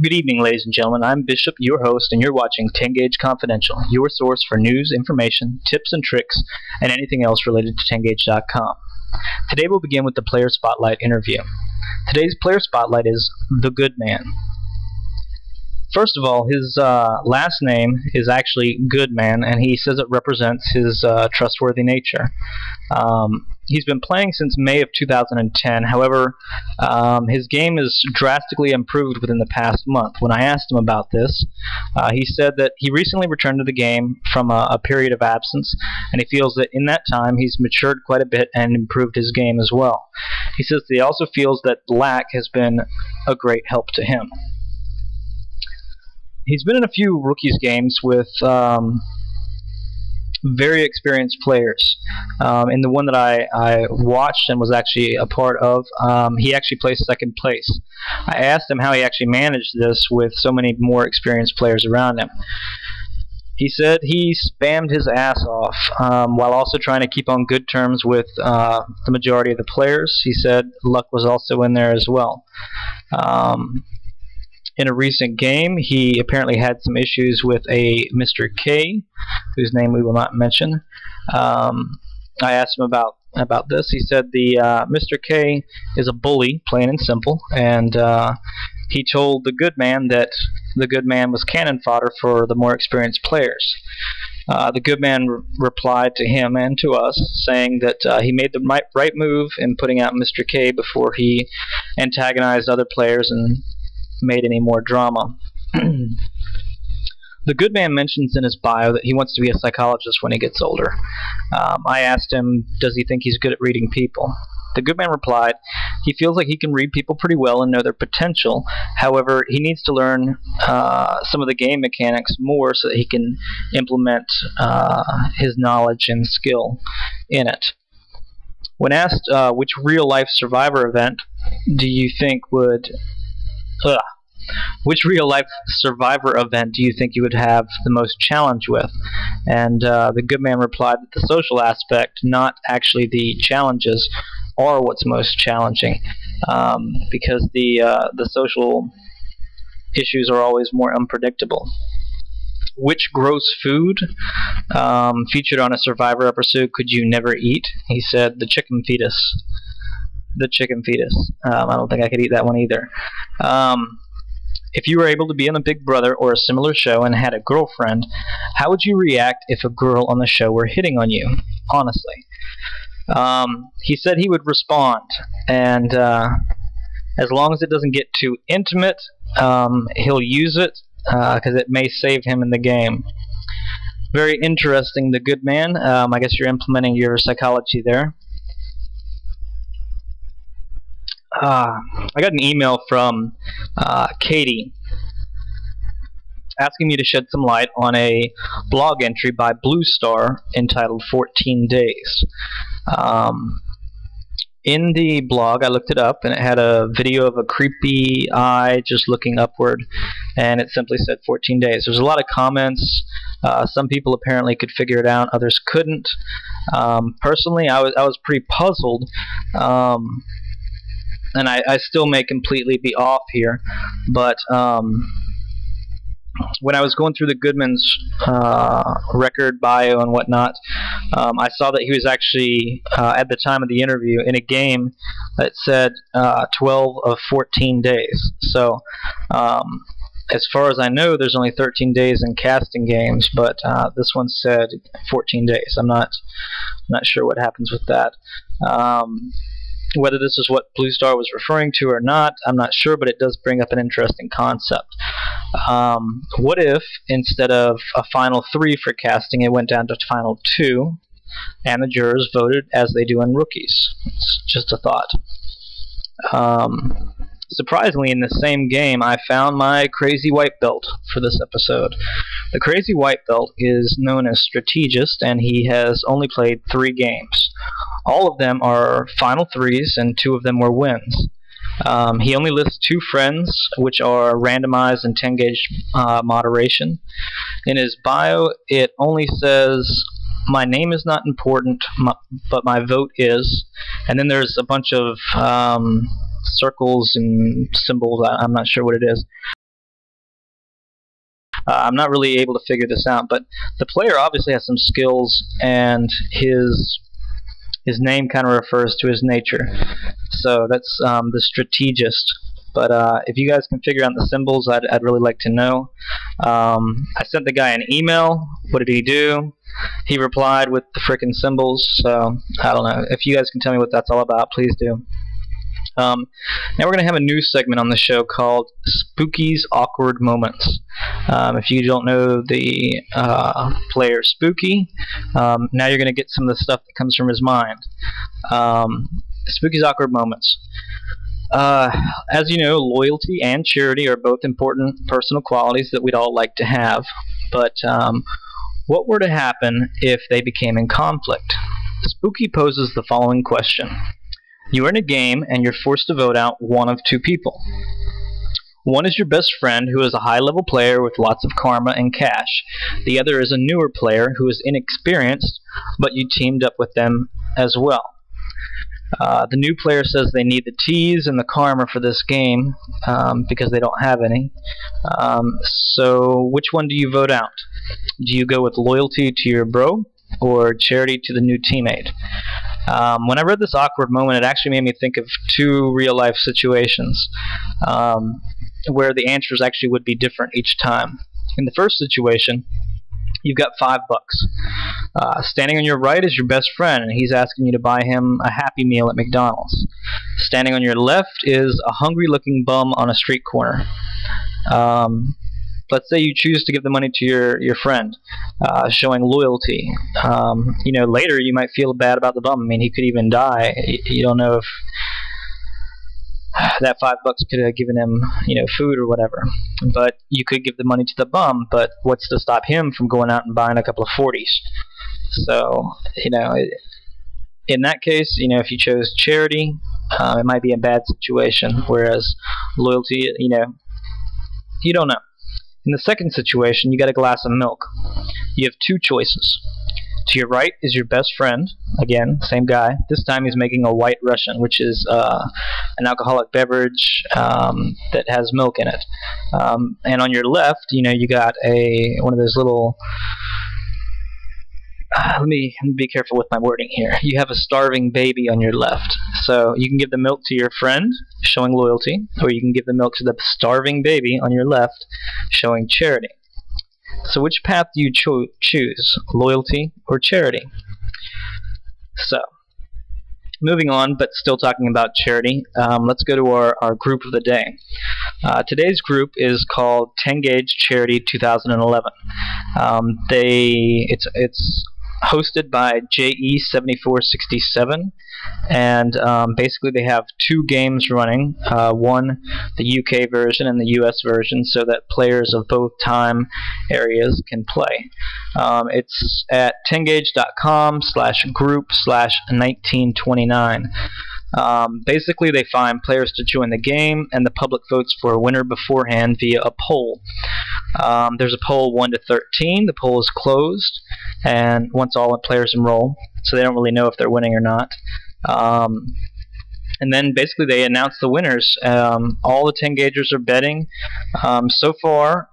Good evening, ladies and gentlemen. I'm Bishop, your host, and you're watching Tengaged Confidential, your source for news, information, tips and tricks, and anything else related to Tengaged.com. Today we'll begin with the Player Spotlight interview. Today's Player Spotlight is The Good Man. First of all, his last name is actually Goodman, and he says it represents his trustworthy nature. He's been playing since May of 2010. However, his game is drastically improved within the past month. When I asked him about this, he said that he recently returned to the game from a period of absence, and he feels that in that time he's matured quite a bit and improved his game as well. He says that he also feels that lack has been a great help to him. He's been in a few rookies games with very experienced players. In the one that I watched and was actually a part of, he actually placed second place. I asked him how he actually managed this with so many more experienced players around him. He said he spammed his ass off while also trying to keep on good terms with the majority of the players. He said luck was also in there as well. In a recent game, he apparently had some issues with a Mr. K, whose name we will not mention. I asked him about this. He said the Mr. K is a bully, plain and simple, and he told the good man that the good man was cannon fodder for the more experienced players. The good man replied to him and to us, saying that he made the right move in putting out Mr. K before he antagonized other players and made any more drama. The good man mentions in his bio that he wants to be a psychologist when he gets older. I asked him, does he think he's good at reading people? The good man replied, he feels like he can read people pretty well and know their potential. However, he needs to learn some of the game mechanics more so that he can implement his knowledge and skill in it. When asked which real-life survivor event do you think would which real-life survivor event do you think you would have the most challenge with? And the good man replied that the social aspect, not actually the challenges, are what's most challenging, because the social issues are always more unpredictable. Which gross food featured on a Survivor episode could you never eat? He said the chicken fetus. The chicken fetus. I don't think I could eat that one either. If you were able to be on a Big Brother or a similar show and had a girlfriend, how would you react if a girl on the show were hitting on you? Honestly. He said he would respond, and as long as it doesn't get too intimate, he'll use it because it may save him in the game. Very interesting, the good man. I guess you're implementing your psychology there. I got an email from Katie asking me to shed some light on a blog entry by Blue Star entitled 14 Days. In the blog, I looked it up, and it had a video of a creepy eye just looking upward, and it simply said 14 days. There's a lot of comments. Some people apparently could figure it out, others couldn't. Personally, I was pretty puzzled. And I still may completely be off here, but when I was going through the Goodman's record, bio, and whatnot, I saw that he was actually, at the time of the interview, in a game that said 12 of 14 days. So, as far as I know, there's only 13 days in casting games, but this one said 14 days. I'm not sure what happens with that. Whether this is what Blue Star was referring to or not, I'm not sure, but it does bring up an interesting concept. What if, instead of a final 3 for casting, it went down to final 2, and the jurors voted as they do in rookies? It's just a thought. Surprisingly, in the same game, I found my crazy white belt for this episode. The crazy white belt is known as Strategist, and he has only played 3 games. All of them are final 3s, and 2 of them were wins. He only lists 2 friends, which are randomized and Tengaged moderation. In his bio, it only says, my name is not important, but my vote is. And then there's a bunch of circles and symbols. I'm not sure what it is. I'm not really able to figure this out, but the player obviously has some skills, and his name kind of refers to his nature. So that's the strategist. But if you guys can figure out the symbols, I'd really like to know. I sent the guy an email. What did he do? He replied with the frickin' symbols. So I don't know. If you guys can tell me what that's all about, please do. Now we're going to have a new segment on the show called Spooky's Awkward Moments. If you don't know the player Spooky, now you're going to get some of the stuff that comes from his mind. Spooky's Awkward Moments. As you know, loyalty and charity are both important personal qualities that we'd all like to have. But what were to happen if they became in conflict? Spooky poses the following question. You are in a game and you're forced to vote out one of two people. One is your best friend who is a high-level player with lots of karma and cash. The other is a newer player who is inexperienced, but you teamed up with them as well. The new player says they need the teas and the karma for this game because they don't have any. So which one do you vote out? Do you go with loyalty to your bro or charity to the new teammate? When I read this awkward moment, it actually made me think of two real-life situations where the answers actually would be different each time. In the first situation, you've got $5. Standing on your right is your best friend, and he's asking you to buy him a Happy Meal at McDonald's. Standing on your left is a hungry-looking bum on a street corner. Let's say you choose to give the money to your friend, showing loyalty. Later you might feel bad about the bum. I mean, he could even die. You don't know if that $5 could have given him, food or whatever. But you could give the money to the bum. But what's to stop him from going out and buying a couple of 40s? So, in that case, if you chose charity, it might be a bad situation. Whereas loyalty, you don't know. In the second situation, you got a glass of milk. You have two choices. To your right is your best friend. Again, same guy. This time he's making a White Russian, which is an alcoholic beverage that has milk in it. And on your left, you got one of those little... let me be careful with my wording here. You have a starving baby on your left. So you can give the milk to your friend, showing loyalty, or you can give the milk to the starving baby on your left, showing charity. So which path do you choose, loyalty or charity? So, moving on, but still talking about charity, let's go to our group of the day. Today's group is called Tengaged Charity 2011. It's hosted by JE7467, and basically they have two games running, one the UK version and the US version, so that players of both time areas can play. It's at tengaged.com/group/1929. Basically, they find players to join the game, and the public votes for a winner beforehand via a poll. There's a poll 1 to 13. The poll is closed, and once all the players enroll, so they don't really know if they're winning or not. And then basically they announce the winners. All the Tengagers are betting. So far,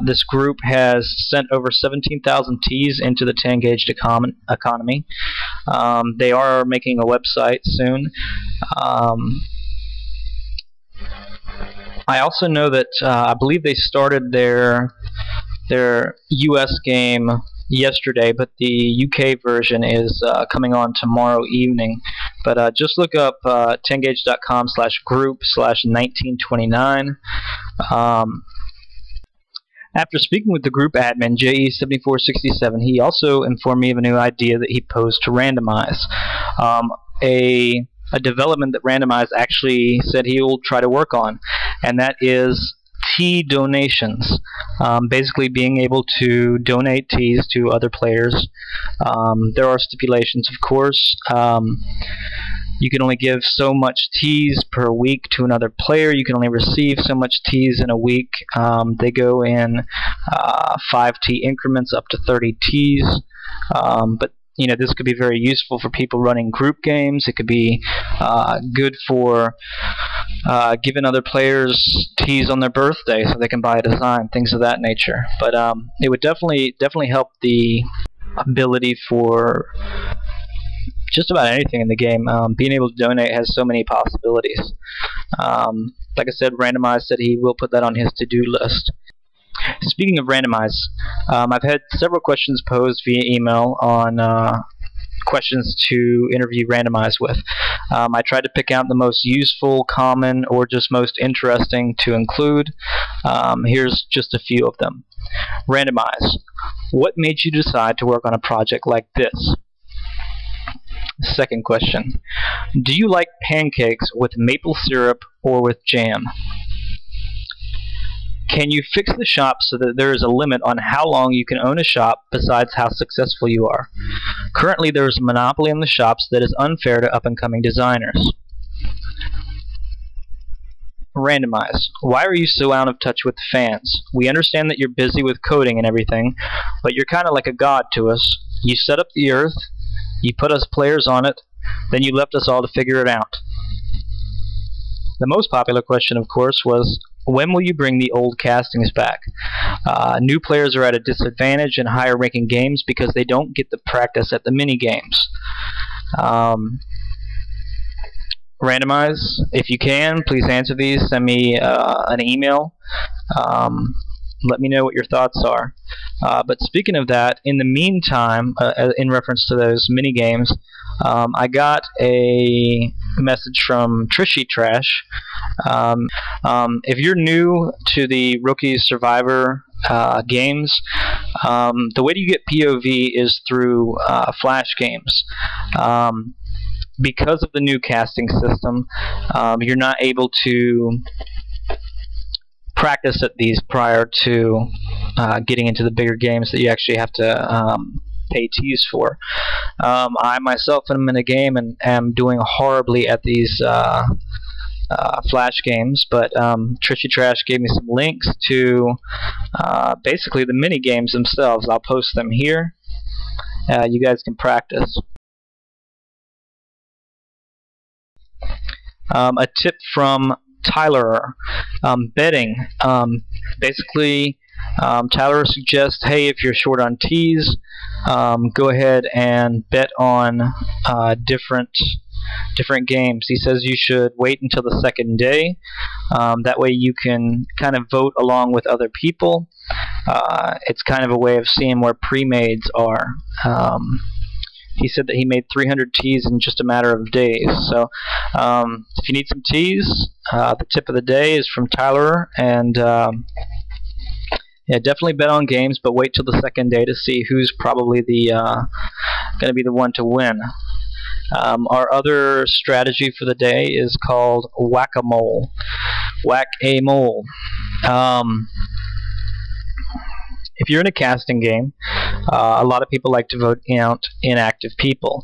this group has sent over 17,000 teas into the Tengaged economy. They are making a website soon. I also know that I believe they started their US game yesterday, but the UK version is coming on tomorrow evening. But just look up tengaged.com/group/1929. After speaking with the group admin, JE7467, he also informed me of a new idea that he posed to Randomize. A development that Randomize actually said he will try to work on, and that is tea donations. Basically being able to donate teas to other players. There are stipulations, of course. You can only give so much teas per week to another player. You can only receive so much teas in a week. They go in 5 tea increments up to 30 teas. But this could be very useful for people running group games. It could be good for giving other players teas on their birthday so they can buy a design, things of that nature. But it would definitely help the ability for just about anything in the game. Being able to donate has so many possibilities. Like I said, Randomize said he will put that on his to-do list. Speaking of Randomize, I've had several questions posed via email on questions to interview Randomize with. I tried to pick out the most useful, common, or just most interesting to include. Here's just a few of them. Randomize. What made you decide to work on a project like this? Second question. Do you like pancakes with maple syrup or with jam? Can you fix the shop so that there is a limit on how long you can own a shop besides how successful you are? Currently there is a monopoly on the shops that is unfair to up-and-coming designers. Randomize. Why are you so out of touch with the fans? We understand that you're busy with coding and everything, but you're kind of like a god to us. You set up the earth, you put us players on it, then you left us all to figure it out. The most popular question, of course, was, when will you bring the old castings back? New players are at a disadvantage in higher ranking games because they don't get the practice at the mini games. Randomize, if you can, please answer these. Send me an email. Let me know what your thoughts are. But speaking of that, in the meantime, in reference to those mini games, I got a message from Trishy Trash. If you're new to the Rookie Survivor games, the way you get POV is through Flash games. Because of the new casting system, you're not able to practice at these prior to getting into the bigger games that you actually have to pay teas for. I myself am in a game and am doing horribly at these Flash games, but Trishy Trash gave me some links to basically the mini games themselves. I'll post them here. You guys can practice. A tip from Tyler. Betting. Basically, Tyler suggests, hey, if you're short on teas, go ahead and bet on different games. He says you should wait until the second day. That way you can kind of vote along with other people. It's kind of a way of seeing where pre-mades are. He said that he made 300 teas in just a matter of days. So if you need some teas, the tip of the day is from Tyler. And yeah, definitely bet on games, but wait till the second day to see who's probably the going to be the one to win. Our other strategy for the day is called Whack-a-Mole. Whack-a-Mole. If you're in a casting game, a lot of people like to vote out inactive people.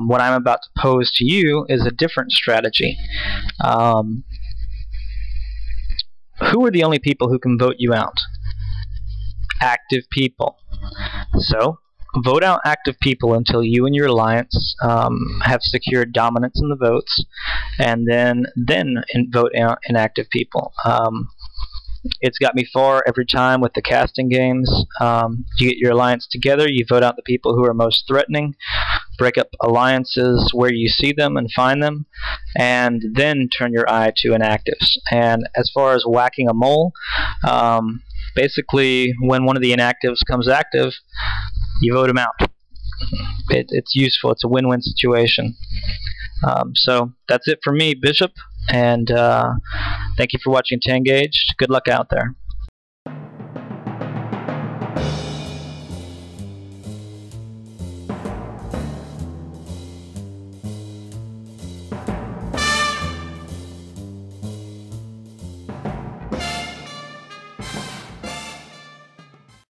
What I'm about to pose to you is a different strategy. Who are the only people who can vote you out? Active people. So, vote out active people until you and your alliance have secured dominance in the votes, and then vote out inactive people. It's got me far every time with the casting games. You get your alliance together, you vote out the people who are most threatening, break up alliances where you see them and find them, and then turn your eye to inactives. And as far as whacking a mole, basically when one of the inactives comes active, you vote him out. It's useful. It's a win-win situation. So that's it for me, Bishop, and thank you for watching Tengaged. Good luck out there.